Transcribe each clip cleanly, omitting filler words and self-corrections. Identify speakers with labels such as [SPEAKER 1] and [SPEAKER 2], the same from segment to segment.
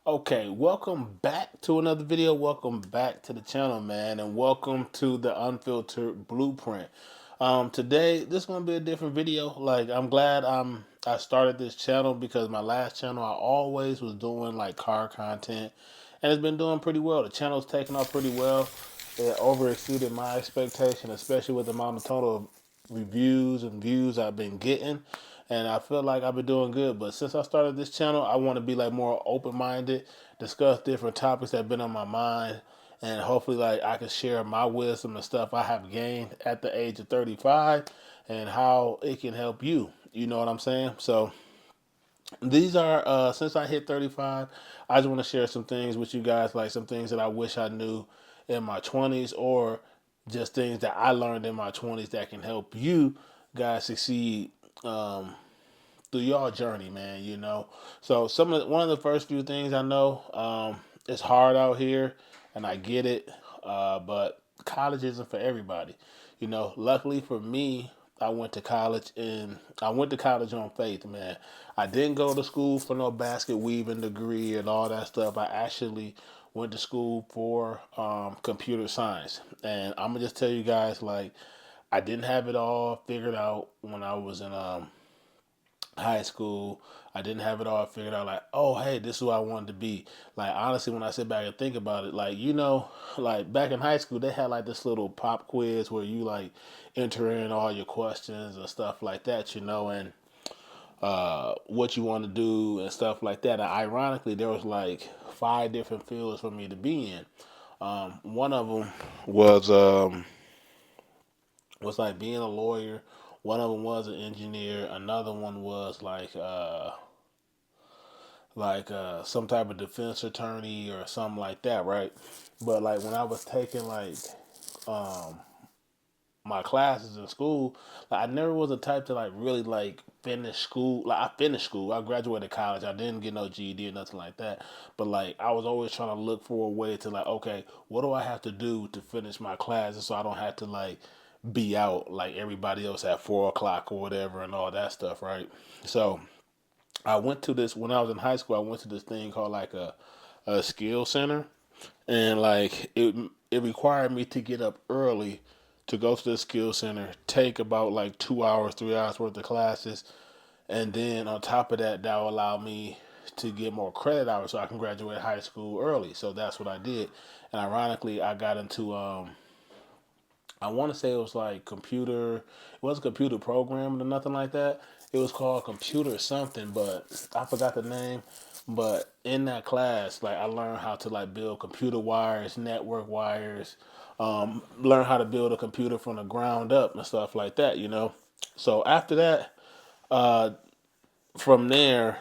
[SPEAKER 1] Okay, welcome back to another video. Welcome back to the channel, man, and welcome to the Unfiltered Blueprint. Today this is gonna be a different video. Like, I'm glad I started this channel because my last channel I always was doing like car content, and it's been doing pretty well. The channel's taken off pretty well. It over exceeded my expectation, especially with the amount of total reviews and views I've been getting, and I feel like I've been doing good. But since I started this channel, I want to be like more open minded, discuss different topics that have been on my mind, and hopefully like I can share my wisdom and stuff I have gained at the age of 35 and how it can help you. You know what I'm saying? So these are since I hit 35, I just want to share some things with you guys, like some things that I wish I knew in my 20s, or just things that I learned in my 20s that can help you guys succeed through your journey, man. So one of the first few things I know, it's hard out here, and I get it, but college isn't for everybody. Luckily for me, I went to college on faith, man. I didn't go to school for no basket weaving degree and all that stuff. I actually went to school for computer science, and I'm gonna just tell you guys, like, I didn't have it all figured out when I was in high school. I didn't have it all figured out. Like, oh, hey, this is who I wanted to be. Like, honestly, when I sit back and think about it, like, like back in high school, they had like this little pop quiz where you like enter in all your questions and stuff like that, and what you want to do and stuff like that. And ironically, there was like five different fields for me to be in. One of them was like being a lawyer. One of them was an engineer. Another one was some type of defense attorney or something like that, right? But like when I was taking like um, my classes in school, like I never was the type to like really like finish school. Like I finished school, I graduated college. I didn't get no GED or nothing like that. But like I was always trying to look for a way to like, okay, what do I have to do to finish my classes so I don't have to like be out like everybody else at 4 o'clock or whatever and all that stuff, right? So I went to this when I was in high school. I went to this thing called like a skill center, and like it required me to get up early to go to the skill center, take about like 2 hours, 3 hours worth of classes, and then on top of that, that will allow me to get more credit hours so I can graduate high school early. So that's what I did, and ironically, I got into I want to say it was like computer. It wasn't computer programming or nothing like that. It was called computer something, but I forgot the name. But in that class, like I learned how to like build computer wires, network wires, learn how to build a computer from the ground up and stuff like that. So after that, from there,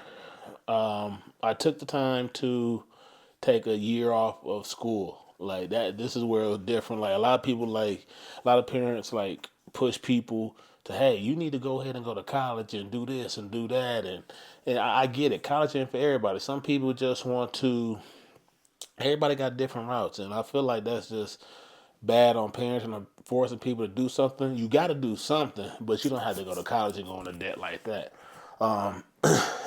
[SPEAKER 1] I took the time to take a year off of school. Like that, this is where it was different. Like a lot of people, like a lot of parents, like push people to, hey, you need to go ahead and go to college and do this and do that, and I get it. College ain't for everybody. Some people just want to. Everybody got different routes, and I feel like that's just bad on parents and forcing people to do something. You got to do something, but you don't have to go to college and go into debt like that. Um,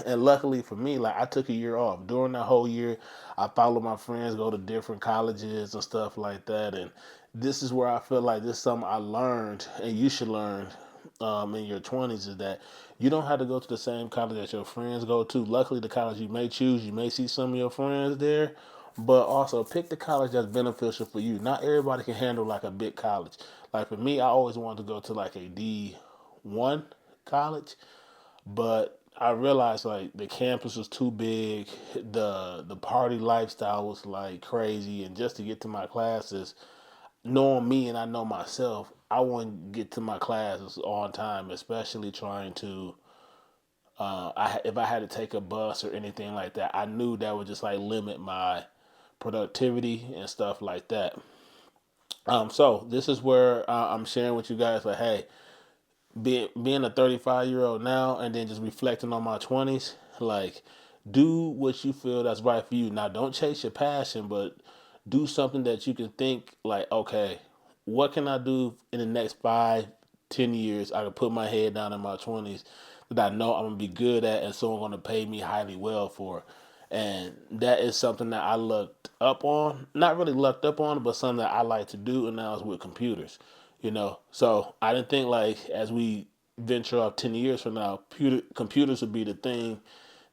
[SPEAKER 1] and luckily for me, like I took a year off. During that whole year, I followed my friends go to different colleges and stuff like that. And this is where I feel like this is something I learned, and you should learn in your 20s, is that you don't have to go to the same college that your friends go to. Luckily, the college you may choose, you may see some of your friends there, but also pick the college that's beneficial for you. Not everybody can handle like a big college. Like for me, I always wanted to go to like a D1 college, but I realized like the campus was too big, the party lifestyle was like crazy, and just to get to my classes, knowing me and I know myself, I want to get to my classes on time, especially trying to. If I had to take a bus or anything like that, I knew that would just like limit my productivity and stuff like that. So this is where I'm sharing with you guys, like, hey, being a 35-year-old now and then just reflecting on my 20s, like do what you feel that's right for you. Now don't chase your passion, but do something that you can think like, okay, what can I do in the next 5, 10 years? I can put my head down in my 20s that I know I'm gonna be good at and someone gonna pay me highly well for. And that is something that I looked up on. Not really looked up on, but something that I like to do, and that was with computers. So I didn't think like as we venture off 10 years from now, computers would be the thing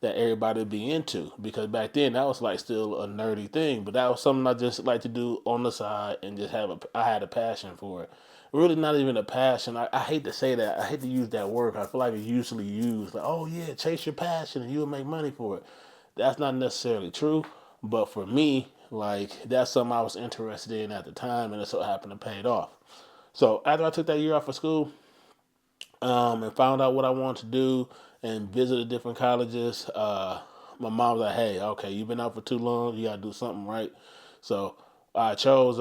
[SPEAKER 1] that everybody would be into, because back then that was like still a nerdy thing, but that was something I just like to do on the side and just I had a passion for it. Really not even a passion. I hate to say that. I hate to use that word. I feel like it's usually used like, oh yeah, chase your passion and you'll make money for it. That's not necessarily true, but for me, like that's something I was interested in at the time, and it so happened to pay it off. So after I took that year off of school, and found out what I wanted to do and visited different colleges, my mom was like, "Hey, okay, you've been out for too long. You gotta do something right." So I chose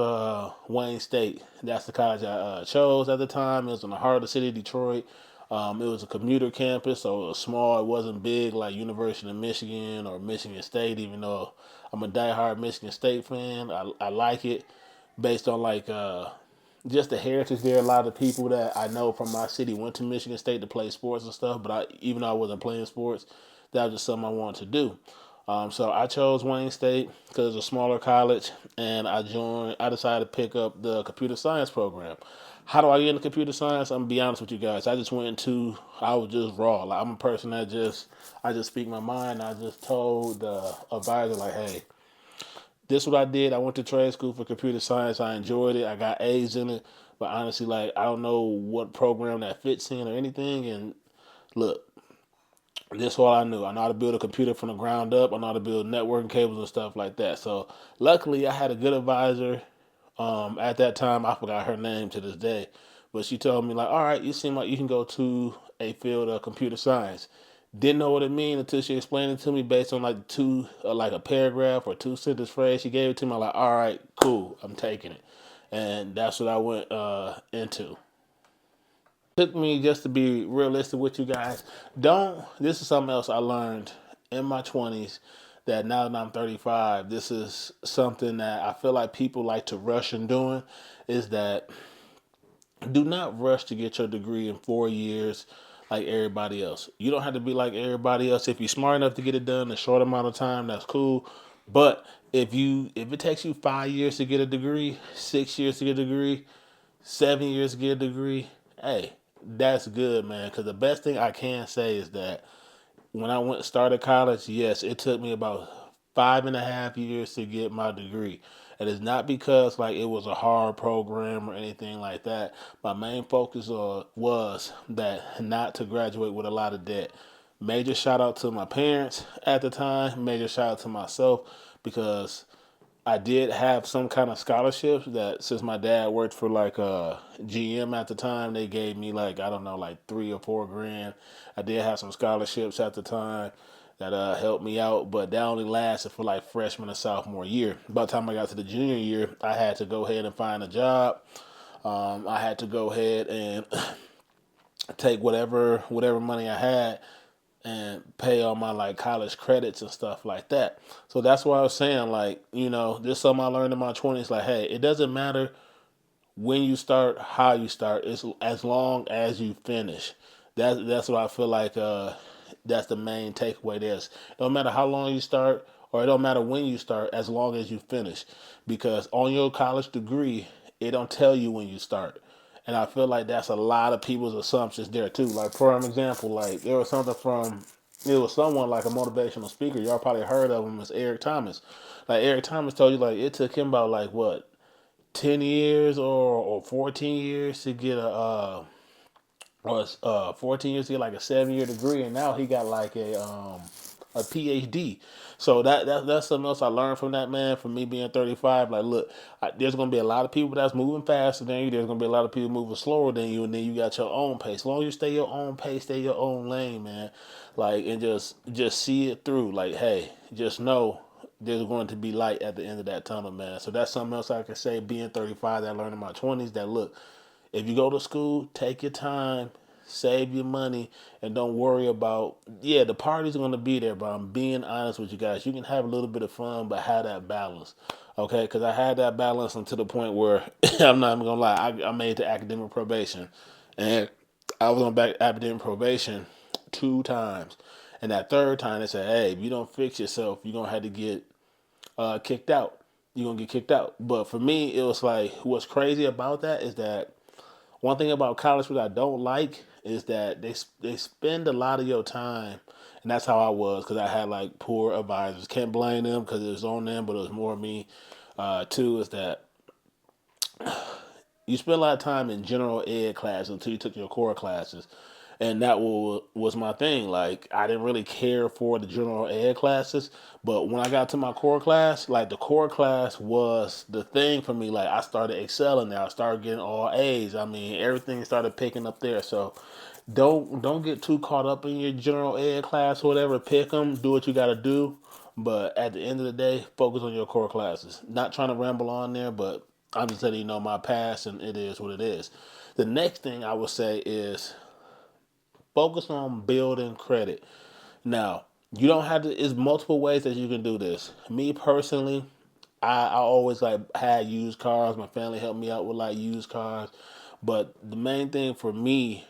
[SPEAKER 1] Wayne State. That's the college I chose at the time. It was in the heart of the city of Detroit. It was a commuter campus, so it was small. It wasn't big like University of Michigan or Michigan State. Even though I'm a diehard Michigan State fan, I like it based on like just the heritage there. A lot of people that I know from my city went to Michigan State to play sports and stuff. But even though I wasn't playing sports, that was just something I wanted to do. So I chose Wayne State because it's a smaller college, and I decided to pick up the computer science program. How do I get into computer science? I'm gonna be honest with you guys. I was just raw. Like I'm a person that I just speak my mind. I just told the advisor like, hey, this is what I did. I went to trade school for computer science. I enjoyed it. I got A's in it. But honestly, like I don't know what program that fits in or anything. And look, this is all I knew. I know how to build a computer from the ground up. I know how to build networking cables and stuff like that. So luckily, I had a good advisor. At that time, I forgot her name to this day, but she told me like, "All right, you seem like you can go to a field of computer science." Didn't know what it mean until she explained it to me based on like like a paragraph or two sentence phrase. She gave it to me. I'm like, all right, cool, I'm taking it, and that's what I went into. Took me, just to be realistic with you guys. Don't. This is something else I learned in my 20s. That now that I'm 35, this is something that I feel like people like to rush in doing. Is that do not rush to get your degree in 4 years like everybody else. You don't have to be like everybody else. If you're smart enough to get it done in a short amount of time, that's cool. But if it takes you 5 years to get a degree, 6 years to get a degree, 7 years to get a degree, hey, that's good, man. Because the best thing I can say is that when I went started college, yes, it took me about 5.5 years to get my degree. And it's not because like it was a hard program or anything like that. My main focus was that not to graduate with a lot of debt. Major shout out to my parents at the time. Major shout out to myself because I did have some kind of scholarships that since my dad worked for like GM at the time, they gave me like, I don't know, like 3 or 4 grand. I did have some scholarships at the time that helped me out, but that only lasted for like freshman and sophomore year. By the time I got to the junior year, I had to go ahead and find a job. I had to go ahead and take whatever money I had and pay all my like college credits and stuff like that. So that's why I was saying like, this is something I learned in my 20s. Like, hey, it doesn't matter when you start, how you start. It's as long as you finish. That's what I feel like. That's the main takeaway. This don't matter how long you start, or it don't matter when you start, as long as you finish. Because on your college degree, it don't tell you when you start. And I feel like that's a lot of people's assumptions there too. Like for an example, like it was someone like a motivational speaker. Y'all probably heard of him as Eric Thomas. Like Eric Thomas told you like it took him about like what 10 years or 14 years to get or 14 years to get like a 7 year degree, and now he got like a PhD. So that's something else I learned from that man. From me being 35, like look, there's gonna be a lot of people that's moving faster than you. There's gonna be a lot of people moving slower than you, and then you got your own pace. As long as you stay your own pace, stay your own lane, man. Like and just see it through. Like hey, just know there's going to be light at the end of that tunnel, man. So that's something else I can say. Being 35, that I learned in my 20s. That look, if you go to school, take your time, save your money, and don't worry about, yeah, the party's going to be there, but I'm being honest with you guys. You can have a little bit of fun, but have that balance. Okay, because I had that balance until the point where I'm not even gonna lie, I made it to academic probation, and I was on back academic probation 2 times, And that third time they said, hey, if you don't fix yourself, you're gonna have to get kicked out. You're gonna get kicked out. But for me, it was like what's crazy about that is that one thing about college which I don't like is that they spend a lot of your time, and that's how I was because I had like poor advisors. Can't blame them because it was on them, but it was more me. Two is that you spend a lot of time in general ed classes until you took your core classes. And that was my thing. Like, I didn't really care for the general ed classes. But when I got to my core class, like, the core class was the thing for me. Like, I started excelling there. I started getting all A's. I mean, everything started picking up there. So, don't get too caught up in your general ed class or whatever. Pick them. Do what you got to do. But at the end of the day, focus on your core classes. Not trying to ramble on there, but I'm just letting you know my past, and it is what it is. The next thing I would say is focus on building credit. Now, you don't have to, it's multiple ways that you can do this. Me personally, I always like had used cars. My family helped me out with like used cars. But the main thing for me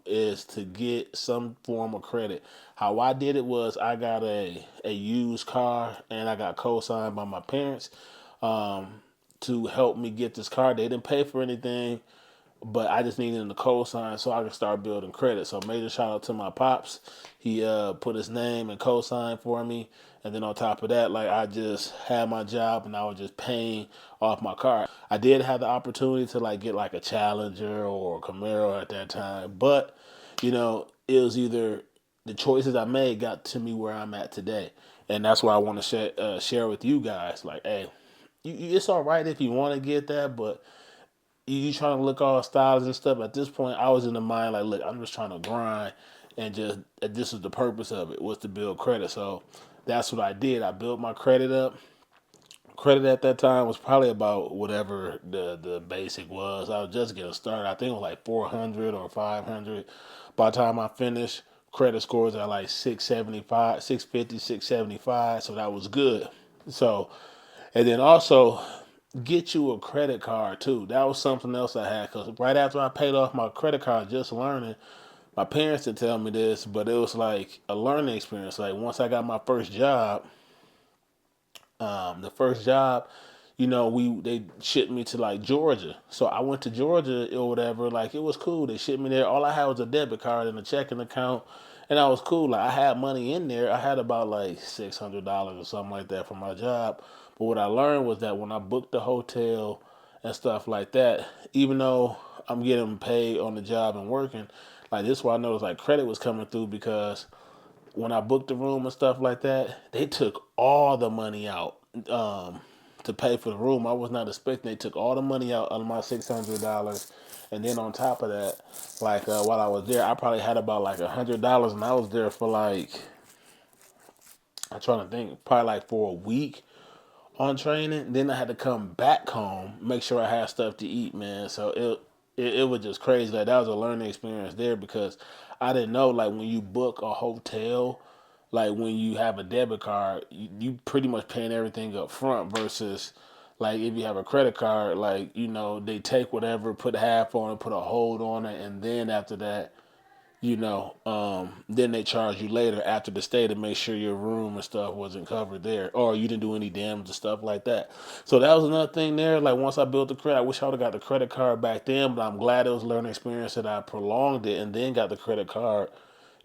[SPEAKER 1] is to get some form of credit. How I did it was I got a used car and I got co-signed by my parents to help me get this car. They didn't pay for anything, but I just needed the cosign so I could start building credit. So major shout out to my pops. He put his name and cosign for me. And then on top of that, like I just had my job and I was just paying off my car. I did have the opportunity to like get like a Challenger or a Camaro at that time, but it was either the choices I made got to me where I'm at today, and that's why I want to share with you guys. Like, hey, it's all right if you want to get that, but you trying to look all styles and stuff. At this point, I was in the mind like, look, I'm just trying to grind, and just this is the purpose of it was to build credit. So that's what I did. I built my credit up. Credit at that time was probably about whatever the basic was. I was just getting started. I think it was like 400 or 500. By the time I finished, credit scores at like 675, 650, 675. So that was good. So, and then also get you a credit card too. That was something else I had because right after I paid off my credit card, just learning, my parents didn't tell me this, but it was like a learning experience. Like once I got my first job, the first job, they shipped me to like Georgia. So I went to Georgia or whatever. Like it was cool. They shipped me there. All I had was a debit card and a checking account, and I was cool. Like I had money in there. I had about like $600 or something like that for my job. But what I learned was that when I booked the hotel and stuff like that, even though I'm getting paid on the job and working, like this is why I noticed like credit was coming through because when I booked the room and stuff like that, they took all the money out to pay for the room. I was not expecting they took all the money out of my $600, and then on top of that, like while I was there, I probably had about like $100, and I was there for like I'm trying to think, probably like for a week on training. Then I had to come back home, make sure I had stuff to eat, man. So it was just crazy. Like that was a learning experience there because I didn't know like when you book a hotel, like when you have a debit card, you pretty much paying everything up front versus like if you have a credit card, like they take whatever, put half on it, put a hold on it, and then after that then they charge you later after the stay to make sure your room and stuff wasn't covered there or you didn't do any damage and stuff like that. So that was another thing there. Like once I built the credit, I wish I would have got the credit card back then, but I'm glad it was a learning experience that I prolonged it and then got the credit card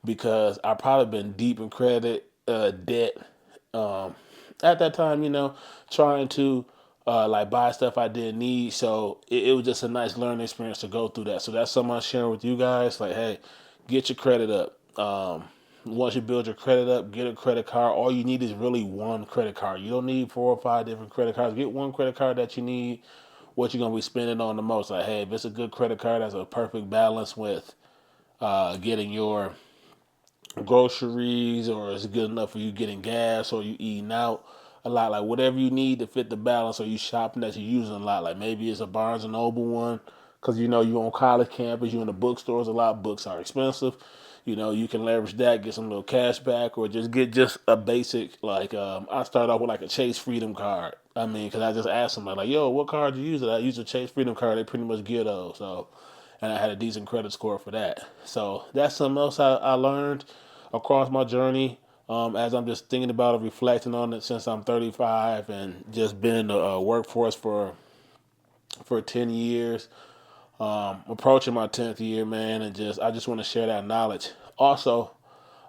[SPEAKER 1] because I probably been deep in credit debt at that time, trying to like buy stuff I didn't need. So it was just a nice learning experience to go through that. So that's something I'm sharing with you guys. Like, hey, get your credit up. Once you build your credit up, get a credit card. All you need is really one credit card. You don't need 4 or 5 different credit cards. Get one credit card that you need. What you're gonna be spending on the most. Like, hey, if it's a good credit card, that's a perfect balance with getting your groceries, or it's good enough for you getting gas, or you eating out a lot. Like whatever you need to fit the balance, or you shopping that you're using a lot. Like maybe it's a Barnes and Noble one, because you on college campus, you in the bookstores a lot. Books are expensive. You can leverage that, get some little cash back, or just get just a basic like I started off with like a Chase Freedom card. I mean, because I just asked somebody like, "Yo, what card do you use?" It I use a Chase Freedom card. They pretty much get those. So, and I had a decent credit score for that. So that's something else I learned. across my journey. As I'm just thinking about it, reflecting on it since I'm 35 and just been in the workforce for 10 years, approaching my 10th year, man, and I just want to share that knowledge. Also,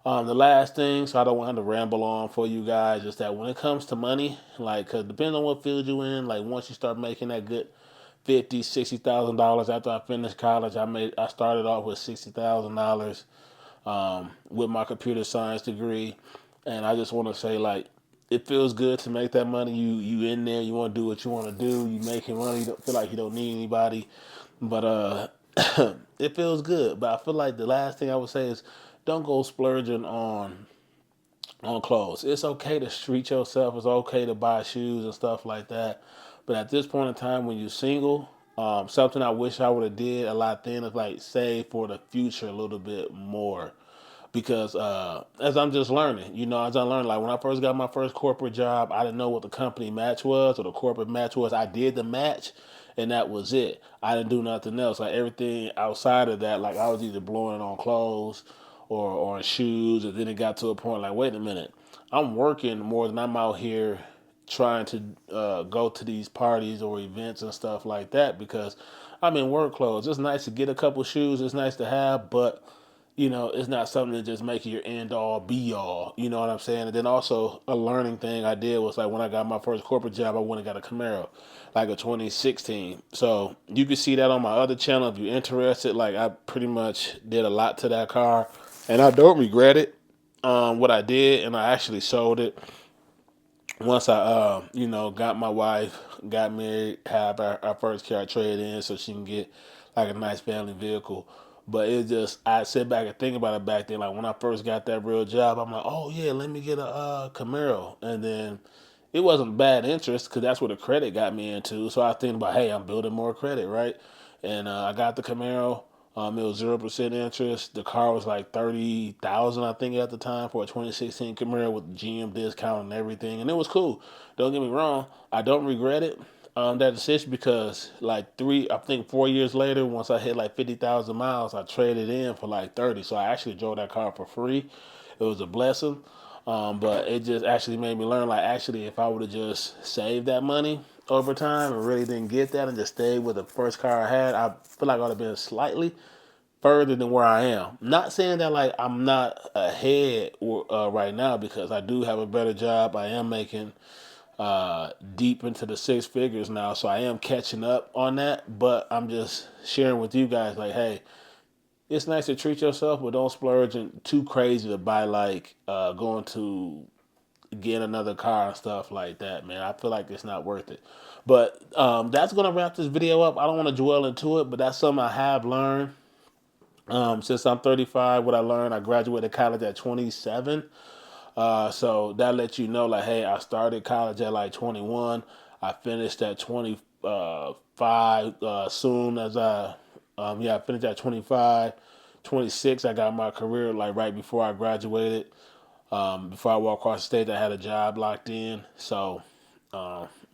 [SPEAKER 1] the last thing, so I don't want to ramble on for you guys, is that when it comes to money, like, cause depending on what field you in, like once you start making that good $50,000, $60,000 after I finished college, I started off with $60,000 with my computer science degree, and I just want to say, like, it feels good to make that money. You in there, you want to do what you want to do. You making money, you don't feel like you don't need anybody, but it feels good. But I feel like the last thing I would say is don't go splurging on clothes. It's okay to treat yourself. It's okay to buy shoes and stuff like that. But at this point in time, when you're single, something I wish I would have did a lot then is like save for the future a little bit more. Because as I'm just learning, as I learned, like when I first got my first corporate job, I didn't know what the company match was or the corporate match was. I did the match, and that was it. I didn't do nothing else. Like everything outside of that, like I was either blowing it on clothes or on shoes, and then it got to a point like, wait a minute, I'm working more than I'm out here trying to go to these parties or events and stuff like that because I'm in work clothes. It's nice to get a couple shoes. It's nice to have, but it's not something that just make your end all be all. You know what I'm saying? And then also a learning thing I did was like when I got my first corporate job, I went and got a Camaro, like a 2016. So you can see that on my other channel if you're interested. Like I pretty much did a lot to that car, and I don't regret it. What I did, and I actually sold it once I, got my wife, got married, had our first car traded in so she can get like a nice family vehicle. But it just, I sit back and think about it back then. Like when I first got that real job, I'm like, oh yeah, let me get a Camaro. And then it wasn't bad interest because that's what the credit got me into. So I think about, hey, I'm building more credit, right? And I got the Camaro. It was 0% interest. The car was like 30,000, I think, at the time for a 2016 Camaro with GM discount and everything, and it was cool. Don't get me wrong, I don't regret it. That decision because like 4 years later, once I hit like 50,000 miles, I traded in for like 30. So I actually drove that car for free. It was a blessing. But it just actually made me learn, like, actually, if I would have just saved that money over time and really didn't get that and just stayed with the first car I had, I feel like I would have been slightly further than where I am. Not saying that, like, I'm not ahead right now because I do have a better job. I am making deep into the six figures now, so I am catching up on that. But I'm just sharing with you guys, like, hey, it's nice to treat yourself, but don't splurge and too crazy to buy like going to get another car and stuff like that, man. I feel like it's not worth it. But that's gonna wrap this video up. I don't want to dwell into it, but that's something I have learned since I'm 35. What I learned, I graduated college at 27. So that lets you know, like, hey, I started college at like 21. I finished at 25 soon as I finished at 25. 26, I got my career like right before I graduated. Before I walked across the stage, I had a job locked in. So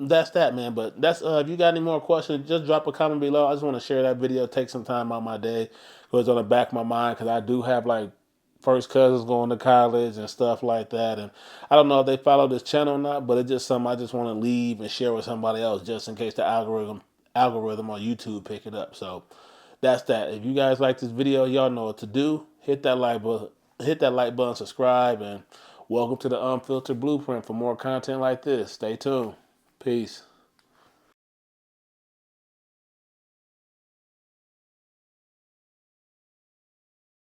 [SPEAKER 1] that's that, man. But that's if you got any more questions, just drop a comment below. I just want to share that video, take some time out of my day. It was on the back of my mind because I do have like first cousins going to college and stuff like that. And I don't know if they follow this channel or not, but it's just something I just want to leave and share with somebody else just in case the algorithm on YouTube pick it up. So that's that. If you guys like this video, y'all know what to do. Hit that like button, subscribe, and welcome to the Unfiltered Blueprint for more content like this. Stay tuned. Peace.